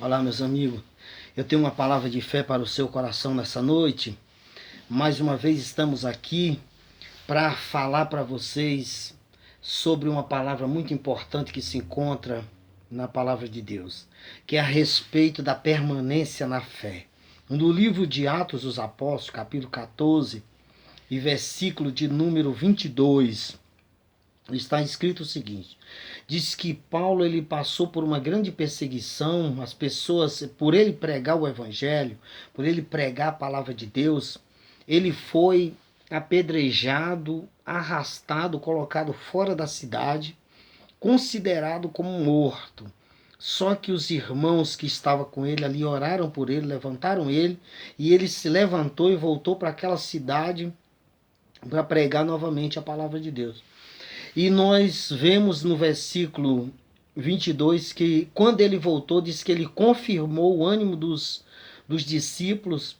Olá, meus amigos. Eu tenho uma palavra de fé para o seu coração nessa noite. Mais uma vez estamos aqui para falar para vocês sobre uma palavra muito importante que se encontra na palavra de Deus, que é a respeito da permanência na fé. No livro de Atos dos Apóstolos, capítulo 14 e versículo de número 22, está escrito o seguinte: diz que Paulo ele passou por uma grande perseguição, as pessoas, por ele pregar o evangelho, por ele pregar a palavra de Deus, ele foi apedrejado, arrastado, colocado fora da cidade, considerado como morto. Só que os irmãos que estavam com ele ali oraram por ele, levantaram ele, e ele se levantou e voltou para aquela cidade para pregar novamente a palavra de Deus. E nós vemos no versículo 22 que quando ele voltou, diz que ele confirmou o ânimo dos discípulos,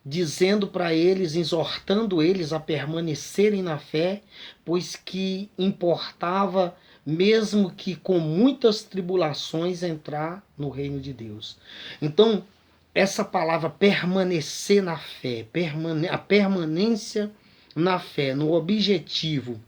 dizendo para eles, exortando eles a permanecerem na fé, pois que importava, mesmo que com muitas tribulações, entrar no reino de Deus. Então, essa palavra permanecer na fé, a permanência na fé, no objetivo,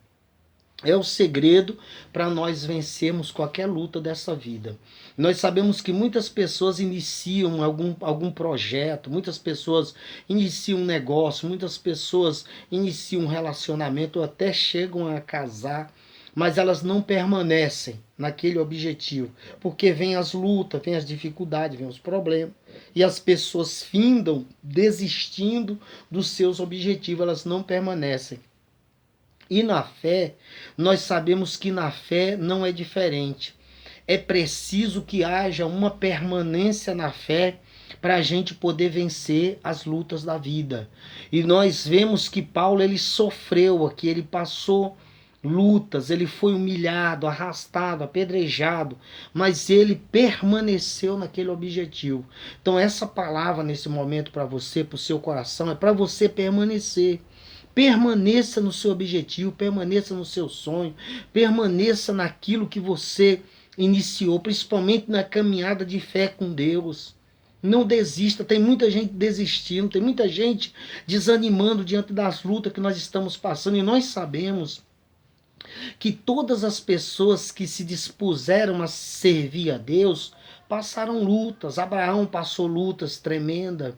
é o segredo para nós vencermos qualquer luta dessa vida. Nós sabemos que muitas pessoas iniciam algum projeto, muitas pessoas iniciam um negócio, muitas pessoas iniciam um relacionamento ou até chegam a casar, mas elas não permanecem naquele objetivo, porque vem as lutas, vem as dificuldades, vem os problemas, e as pessoas findam desistindo dos seus objetivos, elas não permanecem. E na fé, nós sabemos que na fé não é diferente. É preciso que haja uma permanência na fé para a gente poder vencer as lutas da vida. E nós vemos que Paulo ele sofreu aqui, ele passou lutas, ele foi humilhado, arrastado, apedrejado, mas ele permaneceu naquele objetivo. Então essa palavra nesse momento para você, para o seu coração, é para você permanecer. Permaneça no seu objetivo, permaneça no seu sonho, permaneça naquilo que você iniciou, principalmente na caminhada de fé com Deus. Não desista, tem muita gente desistindo, tem muita gente desanimando diante das lutas que nós estamos passando, e nós sabemos que todas as pessoas que se dispuseram a servir a Deus passaram lutas. Abraão passou lutas tremendas.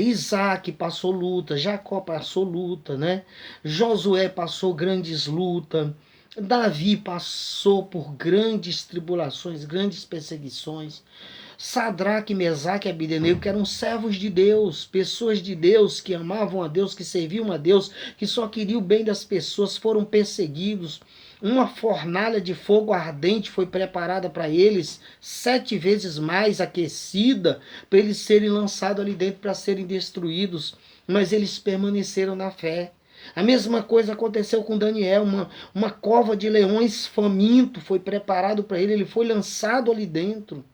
Isaac passou luta, Jacó passou luta, né? Josué passou grandes lutas, Davi passou por grandes tribulações, grandes perseguições. Sadraque, Mesaque e Abednego, que eram servos de Deus, pessoas de Deus, que amavam a Deus, que serviam a Deus, que só queriam o bem das pessoas, foram perseguidos. Uma fornalha de fogo ardente foi preparada para eles, 7 vezes mais aquecida, para eles serem lançados ali dentro para serem destruídos. Mas eles permaneceram na fé. A mesma coisa aconteceu com Daniel, uma cova de leões faminto foi preparado para ele foi lançado ali dentro.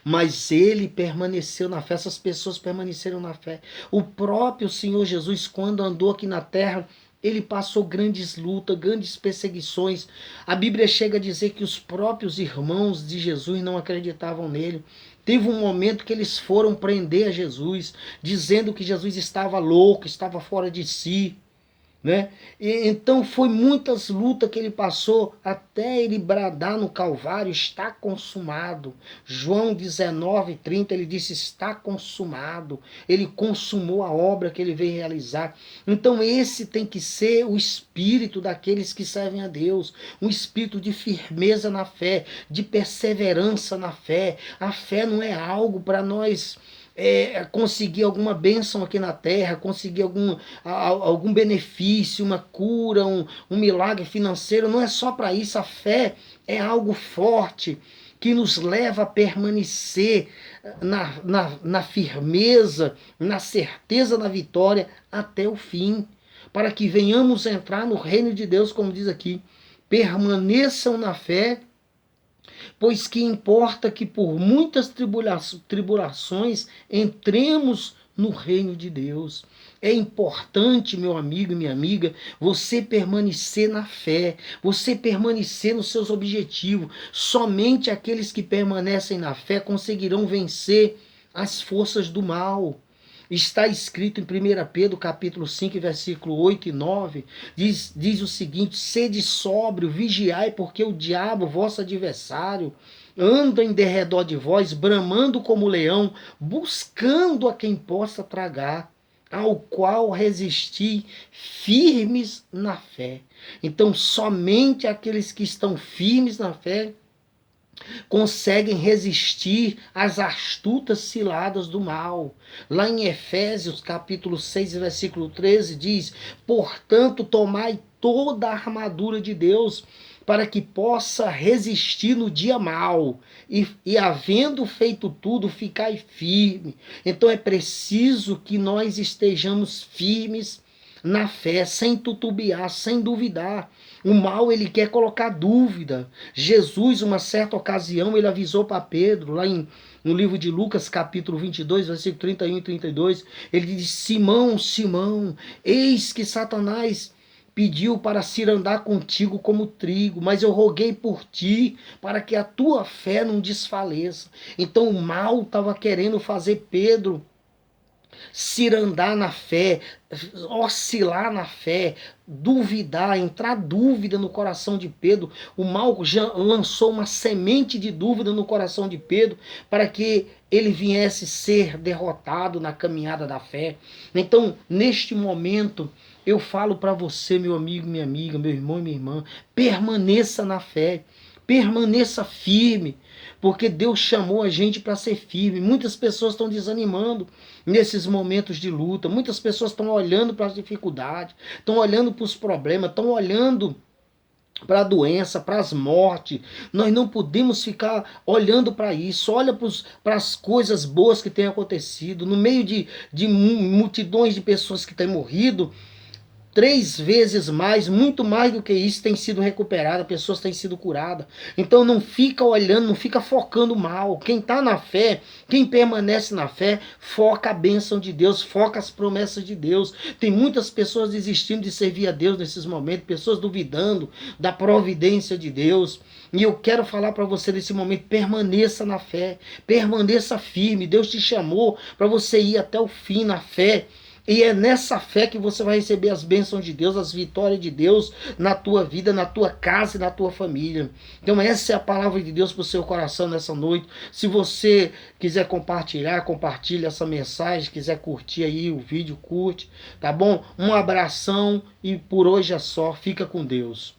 Mas ele permaneceu na fé, essas pessoas permaneceram na fé. O próprio Senhor Jesus, quando andou aqui na terra, ele passou grandes lutas, grandes perseguições. A Bíblia chega a dizer que os próprios irmãos de Jesus não acreditavam nele. Teve um momento que eles foram prender a Jesus, dizendo que Jesus estava louco, estava fora de si. Né? Então foi muitas lutas que ele passou até ele bradar no Calvário: está consumado. João 19:30 ele disse: está consumado. Ele consumou a obra que ele veio realizar. Então esse tem que ser o espírito daqueles que servem a Deus, um espírito de firmeza na fé, de perseverança na fé. A fé não é algo para nós conseguir alguma bênção aqui na terra, conseguir algum benefício, uma cura, um milagre financeiro. Não é só para isso. A fé é algo forte que nos leva a permanecer na firmeza, na certeza da vitória até o fim, para que venhamos entrar no reino de Deus, como diz aqui. Permaneçam na fé, pois que importa que por muitas tribulações entremos no reino de Deus. É importante, meu amigo e minha amiga, você permanecer na fé, você permanecer nos seus objetivos. Somente aqueles que permanecem na fé conseguirão vencer as forças do mal. Está escrito em 1 Pedro capítulo 5, versículo 8 e 9, diz o seguinte: sede sóbrio, vigiai, porque o diabo, vosso adversário, anda em derredor de vós, bramando como leão, buscando a quem possa tragar, ao qual resisti firmes na fé. Então, somente aqueles que estão firmes na fé conseguem resistir às astutas ciladas do mal. Lá em Efésios, capítulo 6, versículo 13, diz: portanto, tomai toda a armadura de Deus, para que possa resistir no dia mau, e havendo feito tudo, ficai firme. Então é preciso que nós estejamos firmes na fé, sem titubear, sem duvidar. O mal, ele quer colocar dúvida. Jesus, uma certa ocasião, ele avisou para Pedro, lá no livro de Lucas, capítulo 22, versículo 31 e 32, ele diz: Simão, Simão, eis que Satanás pediu para cirandar contigo como trigo, mas eu roguei por ti, para que a tua fé não desfaleça. Então o mal estava querendo fazer Pedro cirandar na fé, oscilar na fé, duvidar, entrar dúvida no coração de Pedro. O mal já lançou uma semente de dúvida no coração de Pedro para que ele viesse ser derrotado na caminhada da fé. Então, neste momento, eu falo para você, meu amigo, minha amiga, meu irmão e minha irmã, permaneça na fé, permaneça firme, porque Deus chamou a gente para ser firme. Muitas pessoas estão desanimando nesses momentos de luta, muitas pessoas estão olhando para as dificuldades, estão olhando para os problemas, estão olhando para a doença, para as mortes. Nós não podemos ficar olhando para isso. Olha para as coisas boas que têm acontecido. No meio de multidões de pessoas que têm morrido, 3 vezes mais, muito mais do que isso, tem sido recuperada, pessoas têm sido curadas. Então não fica olhando, não fica focando mal. Quem está na fé, quem permanece na fé, foca a bênção de Deus, foca as promessas de Deus. Tem muitas pessoas desistindo de servir a Deus nesses momentos, pessoas duvidando da providência de Deus. E eu quero falar para você nesse momento: permaneça na fé, permaneça firme. Deus te chamou para você ir até o fim na fé. E é nessa fé que você vai receber as bênçãos de Deus, as vitórias de Deus na tua vida, na tua casa e na tua família. Então essa é a palavra de Deus para o seu coração nessa noite. Se você quiser compartilhar, compartilhe essa mensagem. Quiser curtir aí o vídeo, curte, tá bom? Um abração e por hoje é só. Fica com Deus.